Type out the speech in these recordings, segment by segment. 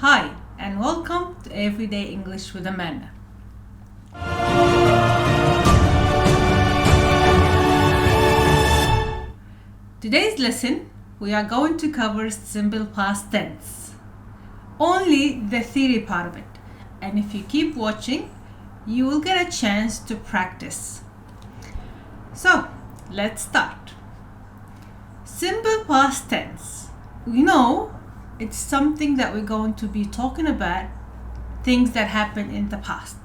Hi, and welcome to Everyday English with Amanda. Today's lesson, we are going to cover simple past tense. Only the theory part of it. And if you keep watching, you will get a chance to practice. So, let's start. Simple past tense. We know it's something that we're going to be talking about, things that happened in the past.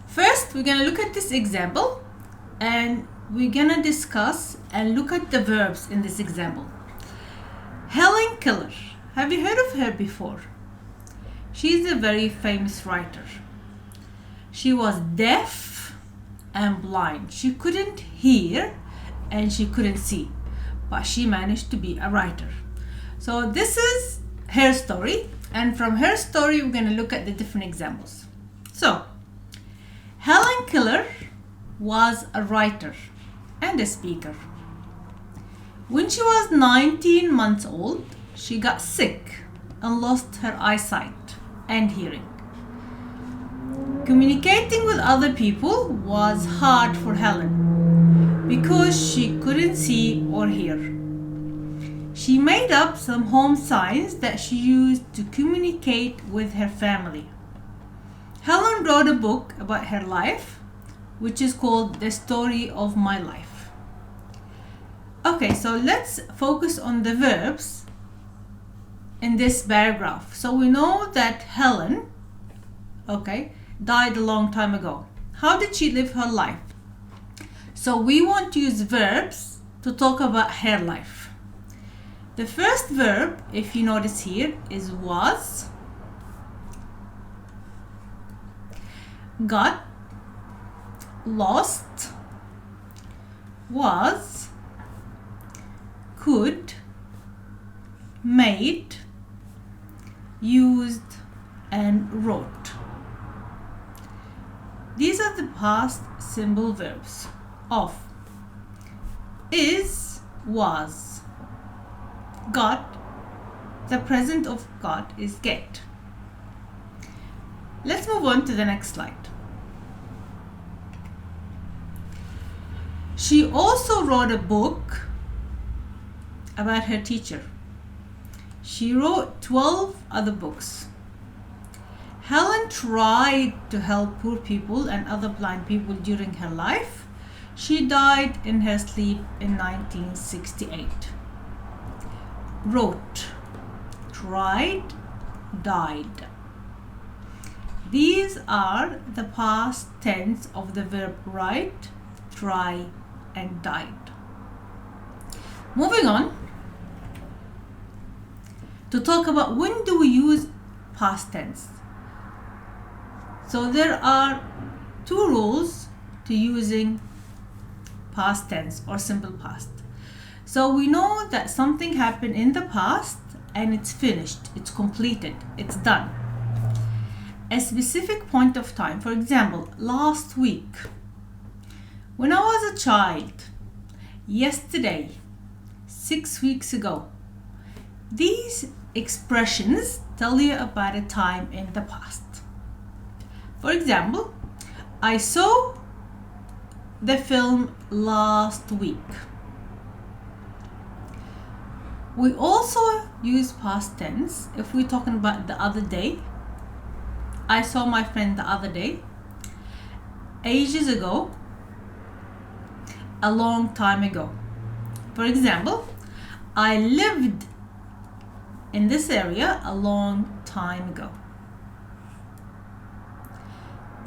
First, we're going to look at this example and we're going to discuss and look at the verbs in this example. Helen Keller. Have you heard of her before? She's a very famous writer. She was deaf and blind. She couldn't hear and she couldn't see, but she managed to be a writer. So this is her story, and from her story we're going to look at the different examples. So Helen Keller was a writer and a speaker. When she was 19 months old, she got sick and lost her eyesight and hearing. Communicating with other people was hard for Helen because she couldn't see or hear. She made up some home signs that she used to communicate with her family. Helen wrote a book about her life, which is called The Story of My Life. Okay, so let's focus on the verbs in this paragraph. So we know that Helen, died a long time ago. How did she live her life? So we want to use verbs to talk about her life. The first verb, if you notice here, is was, got, lost, was, could, made, used, and wrote. These are the past simple verbs of is, was, got. The present of got is get. Let's move on to the next slide. She also wrote a book about her teacher. She wrote 12 other books. Helen tried to help poor people and other blind people during her life. She died in her sleep in 1968. Wrote, tried, died. These are the past tense of the verb write, try, and died. Moving on to talk about when do we use past tense. So there are two rules to using past tense or simple past. So we know that something happened in the past and it's finished, it's completed, it's done. A specific point of time, for example, last week, when I was a child, yesterday, 6 weeks ago. These expressions tell you about a time in the past. For example, I saw the film last week. We also use past tense if we're talking about the other day. I saw my friend the other day. Ages ago. A long time ago. For example, I lived in this area a long time ago.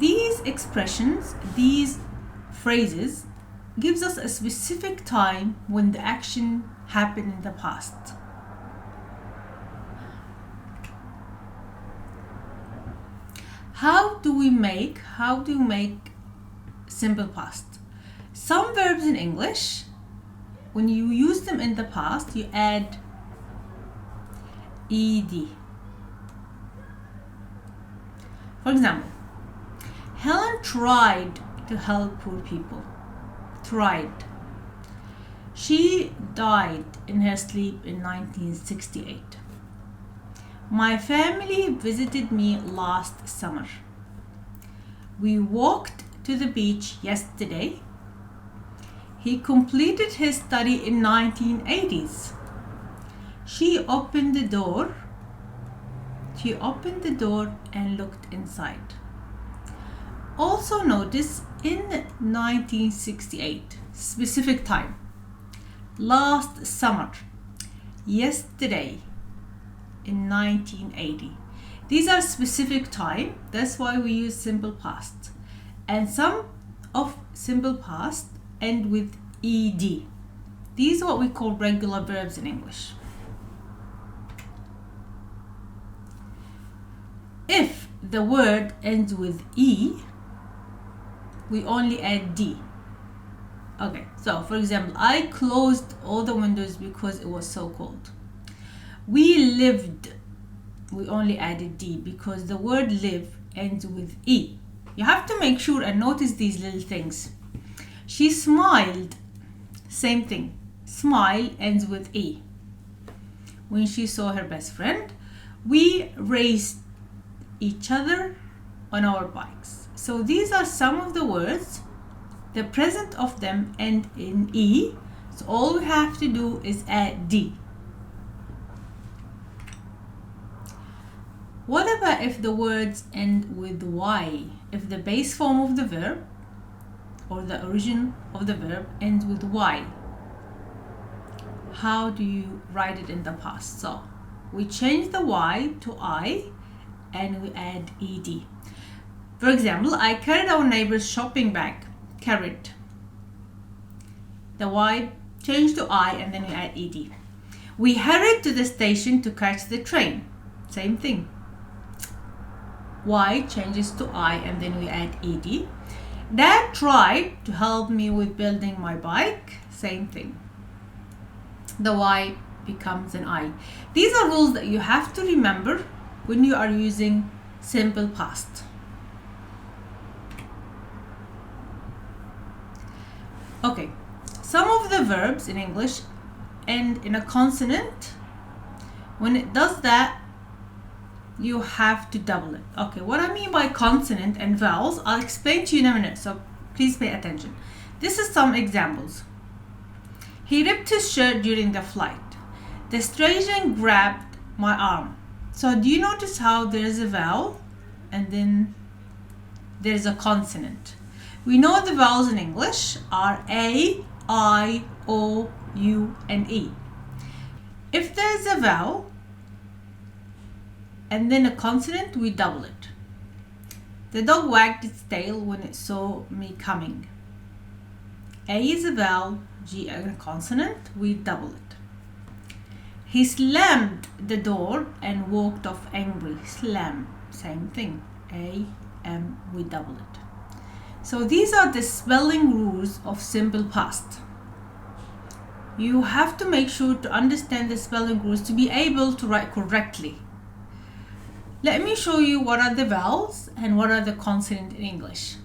These expressions, these phrases, gives us a specific time when the action happened in the past. How do we make simple past? Some verbs in English, when you use them in the past, you add ed. For example, Helen tried to help poor people. Tried. She died in her sleep in 1968. My family visited me last summer. We walked to the beach yesterday. He completed his study in 1980s. She opened the door and looked inside. Also notice in 1968, specific time. Last summer, yesterday, in 1980. These are specific time, that's why we use simple past. And some of simple past end with ed. These are what we call regular verbs in English. If the word ends with e, we only add d. Okay, so for example, I closed all the windows because it was so cold. We lived, we only added d because the word live ends with e. You have to make sure and notice these little things. She smiled, same thing. Smile ends with e. When she saw her best friend, we raced each other on our bikes. So these are some of the words. The present of them end in e. So all we have to do is add d. What about if the words end with y? If the base form of the verb or the origin of the verb ends with y, how do you write it in the past? So we change the y to I and we add ed. For example, I carried our neighbor's shopping bag. Carried. The y changed to I and then we add ed. We hurried to the station to catch the train. Same thing. Y changes to I and then we add ed. Dad tried to help me with building my bike. Same thing. The y becomes an I. These are rules that you have to remember when you are using simple past. Okay, some of the verbs in English end in a consonant. When it does that, you have to double it. Okay, what I mean by consonant and vowels, I'll explain to you in a minute, so please pay attention. This is some examples. He ripped his shirt during the flight. The stranger grabbed my arm. So do you notice how there is a vowel and then there's a consonant? We know the vowels in English are A, I, O, U, and E. If there's a vowel and then a consonant, we double it. The dog wagged its tail when it saw me coming. A is a vowel, G a consonant, we double it. He slammed the door and walked off angry. Slam, same thing. A, M, we double it. So these are the spelling rules of simple past. You have to make sure to understand the spelling rules to be able to write correctly. Let me show you what are the vowels and what are the consonants in English.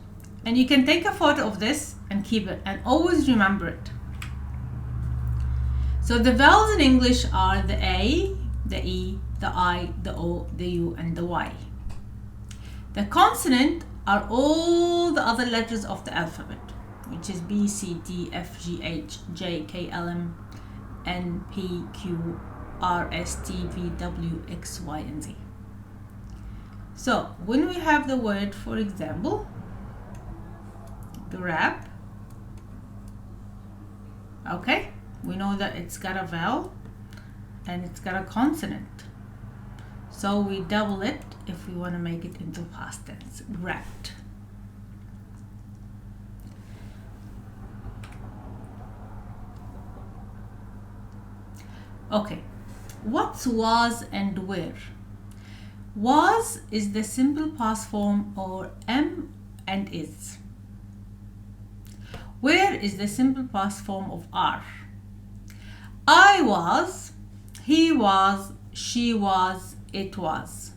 And you can take a photo of this and keep it and always remember it. So the vowels in English are the A, the E, the I, the O, the U, and the Y. The consonant are all the other letters of the alphabet, which is B, C, D, F, G, H, J, K, L, M, N, P, Q, R, S, T, V, W, X, Y, and Z. So when we have the word, for example, grab, okay, we know that it's got a vowel and it's got a consonant. So we double it if we want to make it into past tense. Grabbed. Okay, what's was and were? Was is the simple past form or am and is. Were is the simple past form of are. I was, he was, she was, it was.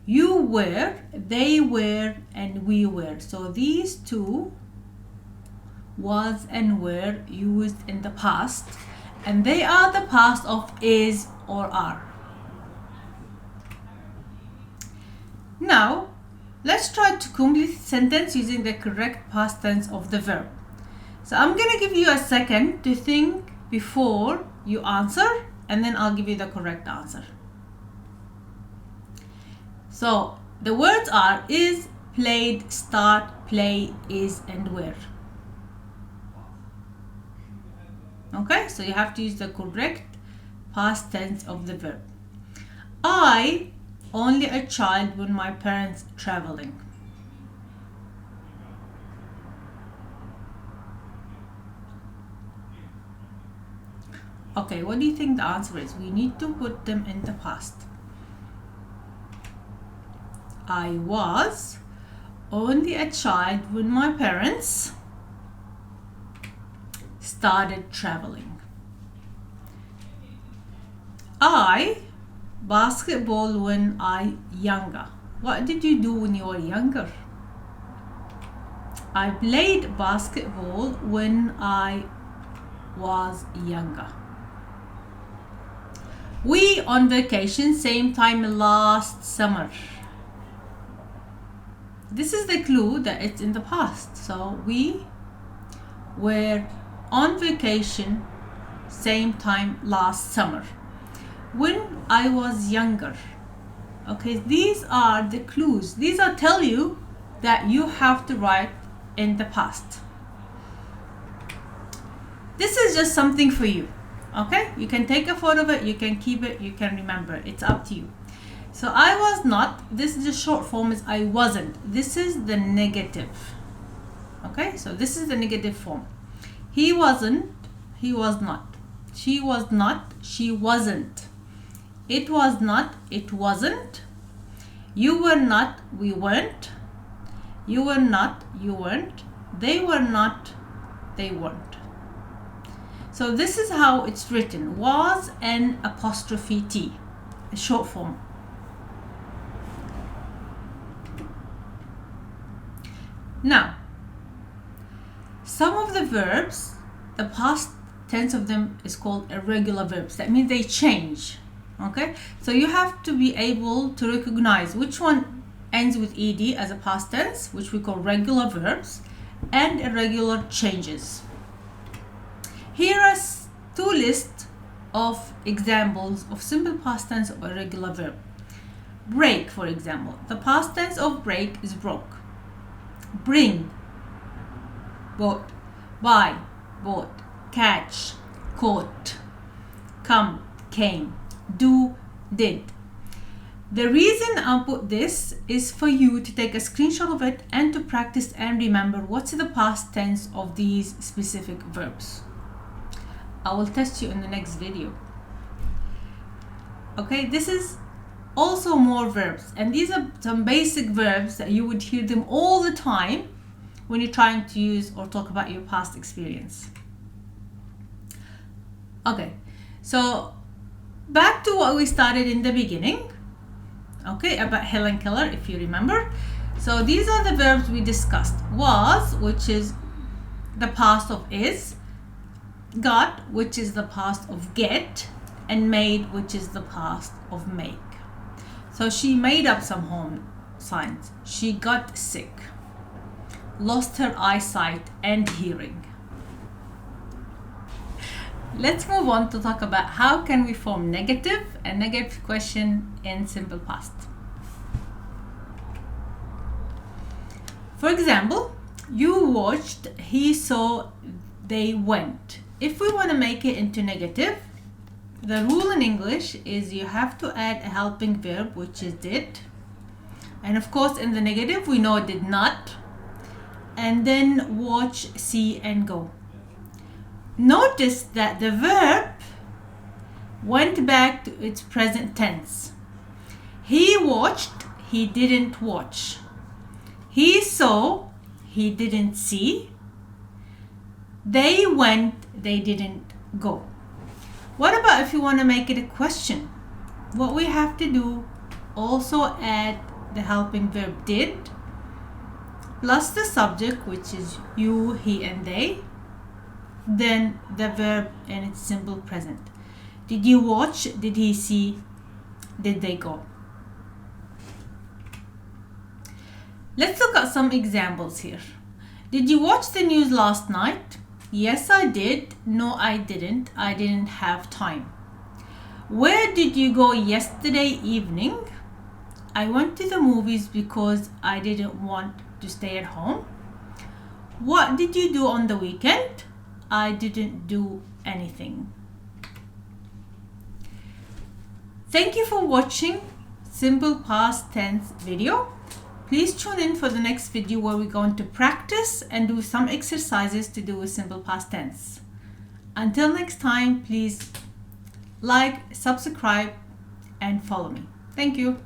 You were, they were, and we were. So these two was, and were used in the past, and they are the past of is or are. Now, let's try to complete the sentence using the correct past tense of the verb. So I'm going to give you a second to think before you answer, and then I'll give you the correct answer. So the words are is, played, start, play, is, and were. Okay, so you have to use the correct past tense of the verb. I only a child when my parents traveling. Okay, what do you think the answer is? We need to put them in the past. I was only a child when my parents started traveling. I basketball when I younger. What did you do when you were younger? I played basketball when I was younger. We on vacation same time last summer. This is the clue that it's in the past. So we were on vacation same time last summer. When I was younger. Okay, these are the clues. These are tell you that you have to write in the past. This is just something for you. Okay, you can take a photo of it, you can keep it, you can remember it. It's up to you. So I was not, this is the short form is I wasn't. This is the negative. Okay, so this is the negative form. He wasn't, he was not. She was not, she wasn't. It was not, it wasn't. You were not, we weren't. You were not, you weren't. They were not, they weren't. So this is how it's written. Was and apostrophe T, a short form. Now, some of the verbs, the past tense of them is called irregular verbs. That means they change. Okay, so you have to be able to recognize which one ends with ed as a past tense, which we call regular verbs, and irregular changes. Here are two lists of examples of simple past tense of a regular verb. Break, for example. The past tense of break is broke. Bring, bought. Buy, bought. Catch, caught. Come, came. Do, did. The reason I put this is for you to take a screenshot of it and to practice and remember what's the past tense of these specific verbs. I will test you in the next video. Okay, this is also more verbs, and these are some basic verbs that you would hear them all the time when you're trying to use or talk about your past experience. Okay, so back to what we started in the beginning, okay, about Helen Keller, if you remember. So these are the verbs we discussed. Was, which is the past of is, got, which is the past of get, and made, which is the past of make. So she made up some home signs. She got sick, lost her eyesight and hearing. Let's move on to talk about how can we form negative and negative question in simple past. For example, you watched, he saw, they went. If we want to make it into negative, the rule in English is you have to add a helping verb, which is did. And of course, in the negative, we know did not. And then watch, see, and go. Notice that the verb went back to its present tense. He watched, he didn't watch. He saw, he didn't see. They went, they didn't go. What about if you want to make it a question? What we have to do, also add the helping verb did, plus the subject, which is you, he, and they, then the verb in its simple present. Did you watch? Did he see? Did they go? Let's look at some examples here. Did you watch the news last night? Yes, I did. No, I didn't. I didn't have time. Where did you go yesterday evening? I went to the movies because I didn't want to stay at home. What did you do on the weekend? I didn't do anything. Thank you for watching simple past tense video. Please tune in for the next video where we're going to practice and do some exercises to do with simple past tense. Until next time, please like, subscribe, and follow me. Thank you.